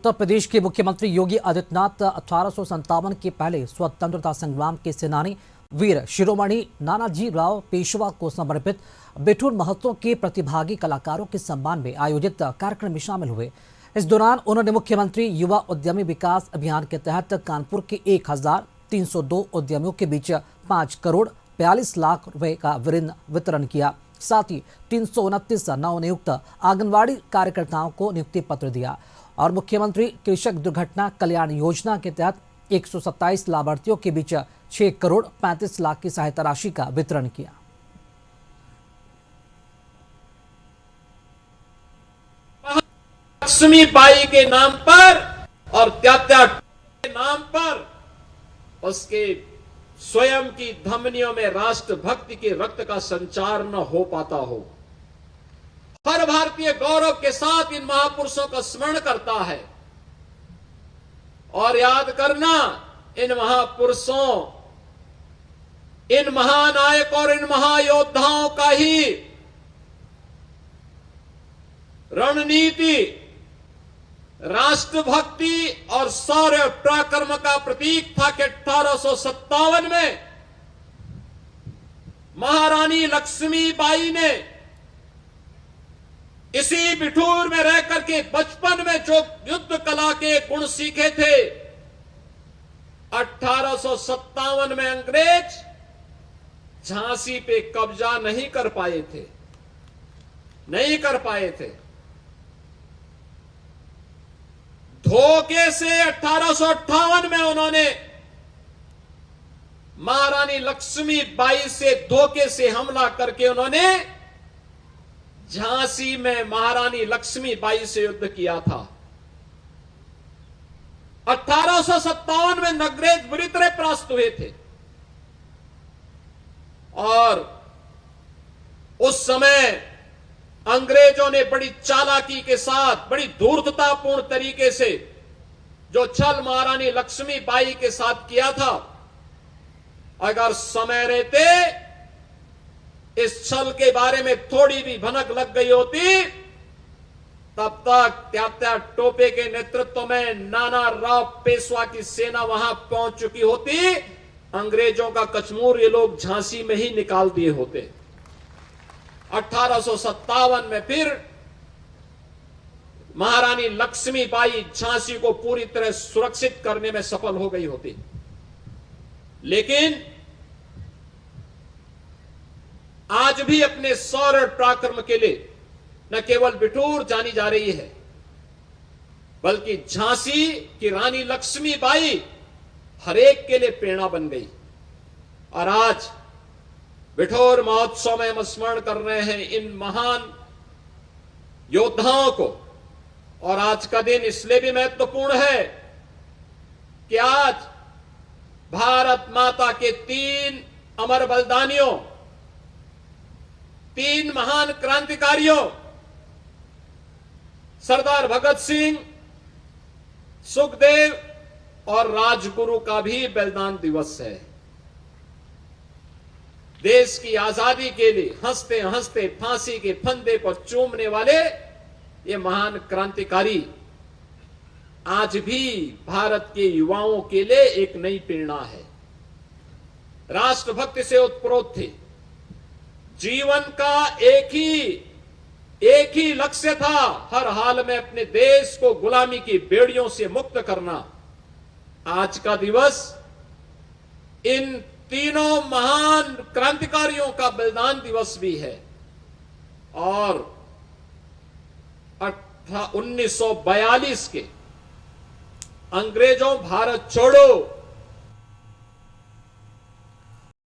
उत्तर प्रदेश के मुख्यमंत्री योगी आदित्यनाथ 1857 के पहले स्वतंत्रता संग्राम के सेनानी वीर शिरोमणि नानाजी राव पेशवा को समर्पित बिठूर महोत्सव के प्रतिभागी कलाकारों के सम्मान में आयोजित कार्यक्रम में शामिल हुए। इस दौरान उन्होंने मुख्यमंत्री युवा उद्यमी विकास अभियान के तहत कानपुर के 1302 उद्यमियों के बीच 5 करोड़ 42 लाख रुपए का ऋण वितरण किया। साथ ही 329 नवनियुक्त आंगनवाड़ी कार्यकर्ताओं को नियुक्ति पत्र दिया और मुख्यमंत्री कृषक दुर्घटना कल्याण योजना के तहत 127 लाभार्थियों के बीच 6 करोड़ 35 लाख की सहायता राशि का वितरण किया। लक्ष्मी बाई के नाम पर और त्यात्या के नाम पर उसके स्वयं की धमनियों में राष्ट्रभक्ति के रक्त का संचार न हो पाता हो। हर भारतीय गौरव के साथ इन महापुरुषों का स्मरण करता है और याद करना, इन महापुरुषों, इन महानायक और इन महायोद्धाओं का ही रणनीति राष्ट्रभक्ति और शौर्य पराक्रम का प्रतीक था कि 1857 में महारानी लक्ष्मीबाई ने इसी बिठूर में रह करके बचपन में जो युद्ध कला के गुण सीखे थे, 1857 में अंग्रेज झांसी पे कब्जा नहीं कर पाए थे। धोखे से 1858 में उन्होंने महारानी लक्ष्मीबाई से धोखे से हमला करके उन्होंने झांसी में महारानी लक्ष्मीबाई से युद्ध किया था। 1857 में अंग्रेज बुरी तरह परास्त हुए थे और उस समय अंग्रेजों ने बड़ी चालाकी के साथ, बड़ी धूर्ततापूर्ण तरीके से जो छल महारानी लक्ष्मीबाई के साथ किया था, अगर समय रहते इस छल के बारे में थोड़ी भी भनक लग गई होती, तब तक त्यात्या टोपे के नेतृत्व में नाना राव पेशवा की सेना वहां पहुंच चुकी होती। अंग्रेजों का कचमूर ये लोग झांसी में ही निकाल दिए होते। 1857 में फिर महारानी लक्ष्मीबाई झांसी को पूरी तरह सुरक्षित करने में सफल हो गई होती। लेकिन आज भी अपने शौर्य पराक्रम के लिए न केवल बिठूर जानी जा रही है, बल्कि झांसी की रानी लक्ष्मीबाई हर एक के लिए प्रेरणा बन गई। और आज बिठूर महोत्सव में हम स्मरण कर रहे हैं इन महान योद्धाओं को। और आज का दिन इसलिए भी महत्वपूर्ण है कि आज भारत माता के 3 अमर बलिदानियों, 3 महान क्रांतिकारियों, सरदार भगत सिंह, सुखदेव और राजगुरु का भी बलिदान दिवस है। देश की आजादी के लिए हंसते हंसते फांसी के फंदे पर चूमने वाले ये महान क्रांतिकारी आज भी भारत के युवाओं के लिए एक नई प्रेरणा है। राष्ट्रभक्ति से उत्प्रोत थे। जीवन का एक ही लक्ष्य था, हर हाल में अपने देश को गुलामी की बेड़ियों से मुक्त करना। आज का दिवस इन तीनों महान क्रांतिकारियों का बलिदान दिवस भी है। और 1942 के अंग्रेजों भारत छोड़ो